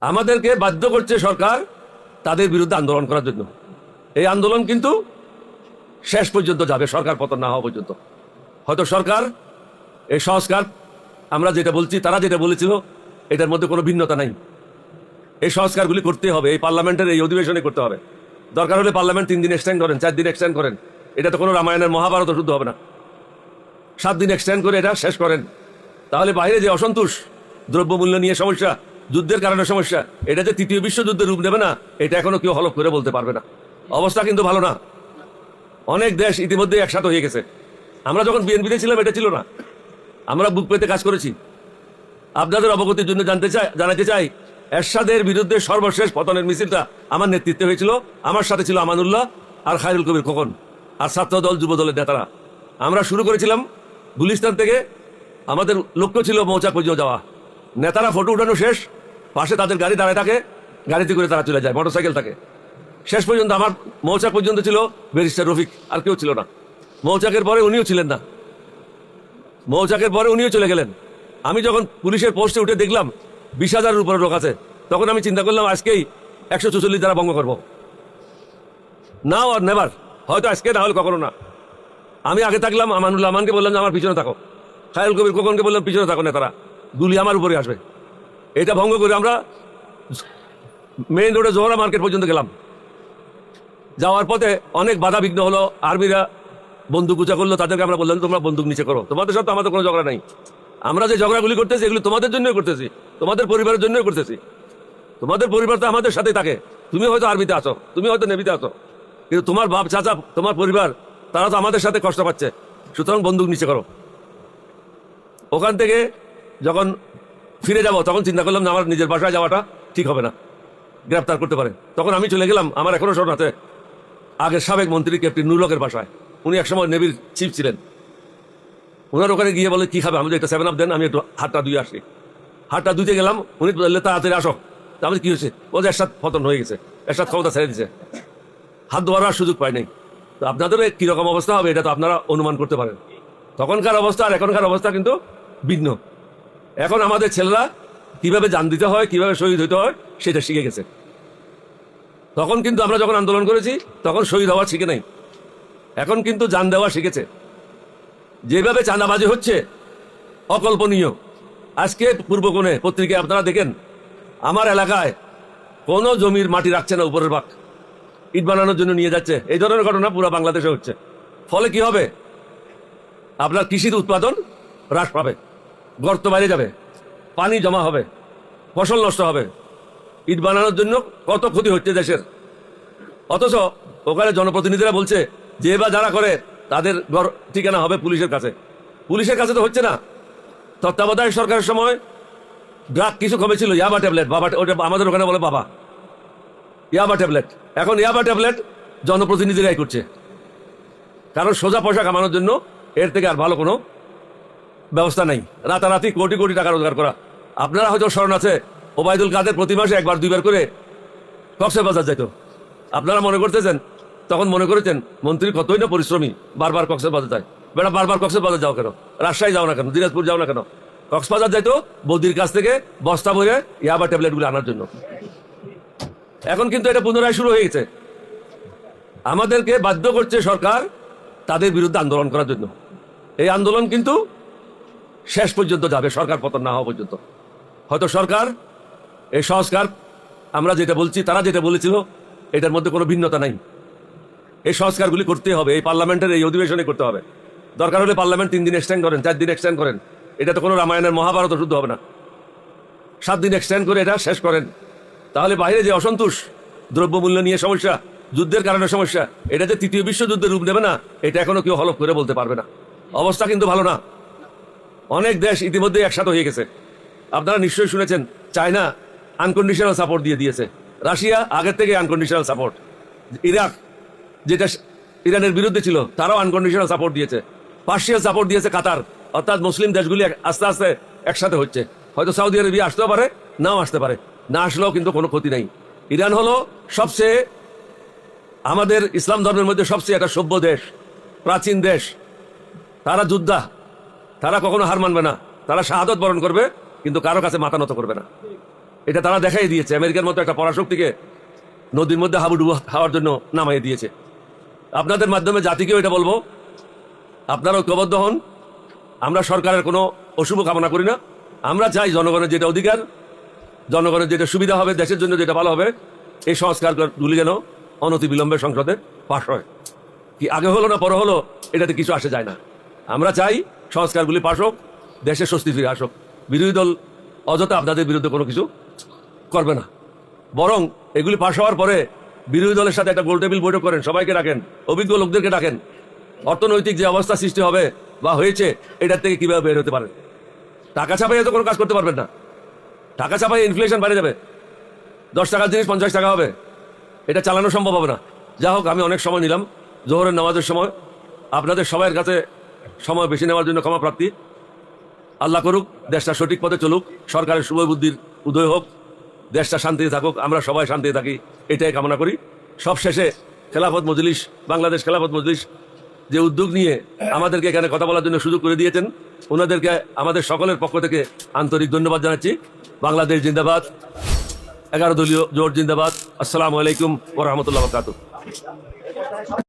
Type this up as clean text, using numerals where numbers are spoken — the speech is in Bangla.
আমাদেরকে বাধ্য করছে সরকার তাদের বিরুদ্ধে আন্দোলন করার জন্য। এই আন্দোলন কিন্তু শেষ পর্যন্ত যাবে, সরকার পতন না হওয়া পর্যন্ত। হয়তো সরকার এই সংস্কার, আমরা যেটা বলছি তারা যেটা বলেছিল, এটার মধ্যে কোনো ভিন্নতা নাই। এই সংস্কারগুলি করতে হবে, এই পার্লামেন্টের এই অধিবেশনে করতে হবে। দরকার হলে পার্লামেন্ট 3 দিন এক্সটেন্ড করেন, 4 দিন এক্সটেন্ড করেন, এটা তো কোনো রামায়ণের মহাভারত শুদ্ধ হবে না। 7 দিন এক্সটেন্ড করে এটা শেষ করেন। তাহলে বাইরে যে অসন্তোষ, দ্রব্যমূল্য নিয়ে সমস্যা, যুদ্ধের কারণে সমস্যা, এটা যে 3য় বিশ্বযুদ্ধের রূপ নেবে না, এটা এখনো কেউ হলফ করে বলতে পারবে না। অবস্থা কিন্তু ভালো না। অনেক দেশ ইতিমধ্যে একসাথে হয়ে গেছে। আমরা যখন বিএনপিতে ছিলাম এটা ছিল না, আমরা বুক পেতে কাজ করেছি। আপনাদের অবগতির জন্য জানাতে চাই, এরশাদের বিরুদ্ধে সর্বশেষ পতনের মিছিলটা আমার নেতৃত্বে হয়েছিল। আমার সাথে ছিল আমানুল্লাহ আর খায়রুল কবির খোকন আর ছাত্র দল, যুব দলের নেতারা। আমরা শুরু করেছিলাম গুলিস্তান থেকে, আমাদের লক্ষ্য ছিল মৌচাক পর্যন্ত যাওয়া। নেতারা ফটো উঠানো শেষ, পাশে তাদের গাড়ি দাঁড়ায় থাকে, গাড়িতে করে তারা চলে যায়, মোটরসাইকেল থাকে। শেষ পর্যন্ত আমার মৌচাক পর্যন্ত ছিল ব্যারিস্টার রফিক, আর কেউ ছিল না। মৌচাকের পরে উনিও ছিলেন না, মৌচাকের পরে উনিও চলে গেলেন। আমি যখন পুলিশের পোস্টে উঠে দেখলাম 20,000-এর উপরে লোক আছে, তখন আমি চিন্তা করলাম আজকেই 144 দ্বারা ভঙ্গ করবো। নাও আর নেভার, হয়তো আজকে না হলে কখনো না। আমি আগে থাকলাম, আমানুল্লাহ আমানকে বললাম যে আমার পিছনে থাকো, খায়রুল কবির খোকনকে বললাম পিছনে থাকো, নেতারা গুলি আমার উপরে আসবে। এটা ভঙ্গ করে আমরা মেইন রোডে জোহরা মার্কেট পর্যন্ত গেলাম। যাওয়ার পথে অনেক বাধা বিঘ্ন হলো, আর্মিরা বন্দুক উঁচা করলো, তাদেরকে আমরা বললাম তোমরা বন্দুক নিচে করো, তোমাদের সাথে আমাদের কোনো ঝগড়া নাই। আমরা যে ঝগড়াগুলি করতেছি এগুলি তোমাদের জন্যই করতেছি, তোমাদের পরিবারের জন্যই করতেছি। তোমাদের পরিবার তো আমাদের সাথেই থাকে। তুমি হয়তো আর্মিতে আছো, তুমি হয়তো নেভিতে আছো, কিন্তু তোমার বাপ চাচা, তোমার পরিবার, তারা তো আমাদের সাথে কষ্ট পাচ্ছে। সুতরাং বন্দুক নিচে করো। ওখান থেকে যখন ফিরে যাব তখন চিন্তা করলাম যে আমার নিজের বাসায় যাওয়াটা ঠিক হবে না, গ্রেপ্তার করতে পারে। তখন আমি চলে গেলাম, আমার এখনো স্মরণ আছে, আগের সাবেক মন্ত্রী ক্যাপ্টেন নুরুলের বাসায়। উনি একসময় নেভির চিফ ছিলেন। ওনার ওখানে গিয়ে বলে কি খাবে, আমাদের একটা 7 আপ দেন, আমি একটু হাতটা ধুয়ে আসি। হাতটা ধুতে গেলাম, উনি বললে তাড়াতাড়ি আসো। তাহলে কি হয়েছে, ও যে এরশাদ পতন হয়ে গেছে, এরশাদ ক্ষমতা ছেড়ে দিছে, হাত ধোয়ার সুযোগ পায় নাই। তো আপনাদেরও কিরকম অবস্থা হবে এটা তো আপনারা অনুমান করতে পারেন। তখনকার অবস্থা আর এখনকার অবস্থা কিন্তু ভিন্ন। এখন আমাদের ছেলেরা কিভাবে জান দিতে হয়, কিভাবে শহীদ হইতে হয় সেটা শিখে গেছে। তখন কিন্তু আমরা যখন আন্দোলন করেছি তখন শহীদ হওয়া শিখে নাই, এখন কিন্তু জান দেওয়া শিখেছে। যেভাবে চাঁদাবাজি হচ্ছে অকল্পনীয়। আজকে পূর্বকোণে পত্রিকায় আপনারা দেখেন, আমার এলাকায় কোনো জমির মাটি রাখছে না, উপরের ভাগ ইট বানানোর জন্য নিয়ে যাচ্ছে। এই ধরনের ঘটনা পুরো বাংলাদেশে হচ্ছে। ফলে কি হবে, আপনার কৃষির উৎপাদন হ্রাস পাবে, গর্ত বাইরে যাবে, পানি জমা হবে, ফসল নষ্ট হবে। ইট বানানোর জন্য কত ক্ষতি হচ্ছে দেশের। অথচ ওখানে জনপ্রতিনিধিরা বলছে যে বা যারা করে তাদের ঘর ঠিকানা হবে পুলিশের কাছে। পুলিশের কাছে তো হচ্ছে না। তত্ত্বাবধায়ক সরকারের সময় ড্রাগ কিছু কমেছিল, ইয়াবা ট্যাবলেট, বাবা, ওটা আমাদের ওখানে বলে বাবা, ইয়াবা ট্যাবলেট। এখন ইয়াবা ট্যাবলেট জনপ্রতিনিধিরাই করছে, কারণ সোজা পয়সা কামানোর জন্য এর থেকে আর ভালো কোনো ব্যবস্থা নাই। রাতারাতি কোটি কোটি টাকা রোজগার করা। আপনারা হয়তো স্মরণ আছে, ওবায়দুল কাদের প্রতি মাসে 1-2 বার করে কক্সবাজার যাইতো। আপনারা মনে করতেছেন, তখন মনে করেছেন মন্ত্রী কতই না পরিশ্রমী, বারবার কক্সবাজার যায়। বেটা বারবার কক্সবাজার যাও কেন, রাজশাহী যাও না কেন, দিনাজপুর যাও না কেন? কক্সবাজার যাইতো বৌদির কাছ থেকে বস্তা ভরে ইয়াবা ট্যাবলেটগুলো আনার জন্য। এখন কিন্তু এটা পুনরায় শুরু হয়ে গেছে। আমাদেরকে বাধ্য করছে সরকার তাদের বিরুদ্ধে আন্দোলন করার জন্য। এই আন্দোলন কিন্তু শেষ পর্যন্ত যাবে, সরকার পতন না হওয়া পর্যন্ত। হয়তো সরকার এই সংস্কার, আমরা যেটা বলছি তারা যেটা বলেছিল, এটার মধ্যে কোনো ভিন্নতা নাই। এই সংস্কারগুলি করতে হবে, এই পার্লামেন্টের এই অধিবেশনে করতে হবে। দরকার হলে পার্লামেন্ট 3 দিন এক্সটেন্ড করেন, 4 দিন এক্সটেন্ড করেন, এটা তো কোনো রামায়ণের মহাভারত শুদ্ধ হবে না। 7 দিন এক্সটেন্ড করে এটা শেষ করেন। তাহলে বাইরে যে অসন্তোষ, দ্রব্যমূল্য নিয়ে সমস্যা, যুদ্ধের কারণে সমস্যা, এটা যে 3য় বিশ্বযুদ্ধের রূপ নেবে না, এটা এখনো কেউ হলফ করে বলতে পারবে না। অবস্থা কিন্তু ভালো না। অনেক দেশ ইতিমধ্যে একসাথে হয়ে গেছে। আপনারা নিশ্চয়ই শুনেছেন, চায়না আনকন্ডিশনাল সাপোর্ট দিয়েছে, রাশিয়া আগের থেকে আনকন্ডিশনাল সাপোর্ট, ইরাক যেটা ইরানের বিরুদ্ধে ছিল তারাও আনকন্ডিশনাল সাপোর্ট দিয়েছে, পার্সিয়াল সাপোর্ট দিয়েছে কাতার। অর্থাৎ মুসলিম দেশগুলি আস্তে আস্তে একসাথে হচ্ছে। হয়তো সৌদি আরবিয়া আসতেও পারে, নাও আসতে পারে, না আসলেও কিন্তু কোনো ক্ষতি নাই। ইরান হলো সবচেয়ে, আমাদের ইসলাম ধর্মের মধ্যে সবচেয়ে একটা সভ্য দেশ, প্রাচীন দেশ। তারা যোদ্ধা, তারা কখনো হার মানবে না, তারা শাহাদত বরণ করবে, কিন্তু কারো কাছে মাথা নত করবে না। এটা তারা দেখাই দিয়েছে। আমেরিকার মতো একটা পরাশক্তিকে নদীর মধ্যে হাবুডুবু খাওয়ার জন্য নামাই দিয়েছে। আপনাদের মাধ্যমে জাতিকেও এটা বলবো, আপনারা ঐক্যবদ্ধ হন। আমরা সরকারের কোনো অশুভ কামনা করি না। আমরা চাই জনগণের যেটা অধিকার, জনগণের যেটা সুবিধা হবে, দেশের জন্য যেটা ভালো হবে, এই সংস্কারগুলি যেন অনতিবিলম্বে সংসদে পাশ হয়। কি আগে হলো না পরে হলো এটাতে কিছু আসে যায় না। আমরা চাই সংস্কারগুলি পাশ হোক, দেশে স্বস্তি ফিরে আসুক। বিরোধী দল অযথা আপনাদের বিরুদ্ধে কোনো কিছু করবে না, বরং এগুলি পাশ হওয়ার পরে বিরোধী দলের সাথে একটা গোল টেবিল বৈঠক করেন, সবাইকে ডাকেন, অভিজ্ঞ লোকদেরকে ডাকেন। অর্থনৈতিক যে অবস্থা সৃষ্টি হবে বা হয়েছে, এটার থেকে কিভাবে বের হতে পারেন। টাকা ছাপাইয়ে তো কোনো কাজ করতে পারবেন না। টাকা ছাপাইয়ে ইনফ্লেশন বেড়ে যাবে, 10 টাকার জিনিস 50 টাকা হবে, এটা চালানো সম্ভব হবে না। যা হোক, আমি অনেক সময় নিলাম জোহরের নামাজের সময়। আপনাদের সবার কাছে সময় বেশি নেওয়ার জন্য ক্ষমা প্রার্থী। আল্লাহ করুক দেশটা সঠিক পথে চলুক, সরকারের শুভ বুদ্ধির উদয় হোক, দেশটা শান্তিতে থাকুক, আমরা সবাই শান্তিতে থাকি, এটাই কামনা করি। সব শেষে খেলাফত মজলিস, বাংলাদেশ খেলাফত মজলিস যে উদ্যোগ নিয়ে আমাদেরকে এখানে কথা বলার জন্য সুযোগ করে দিয়েছেন, ওনাদেরকে আমাদের সকলের পক্ষ থেকে আন্তরিক ধন্যবাদ জানাচ্ছি। বাংলাদেশ জিন্দাবাদ, 11 দলীয় জোট জিন্দাবাদ। আসসালামু আলাইকুম ওয়া রাহমাতুল্লাহি ওয়া বারাকাতুহু।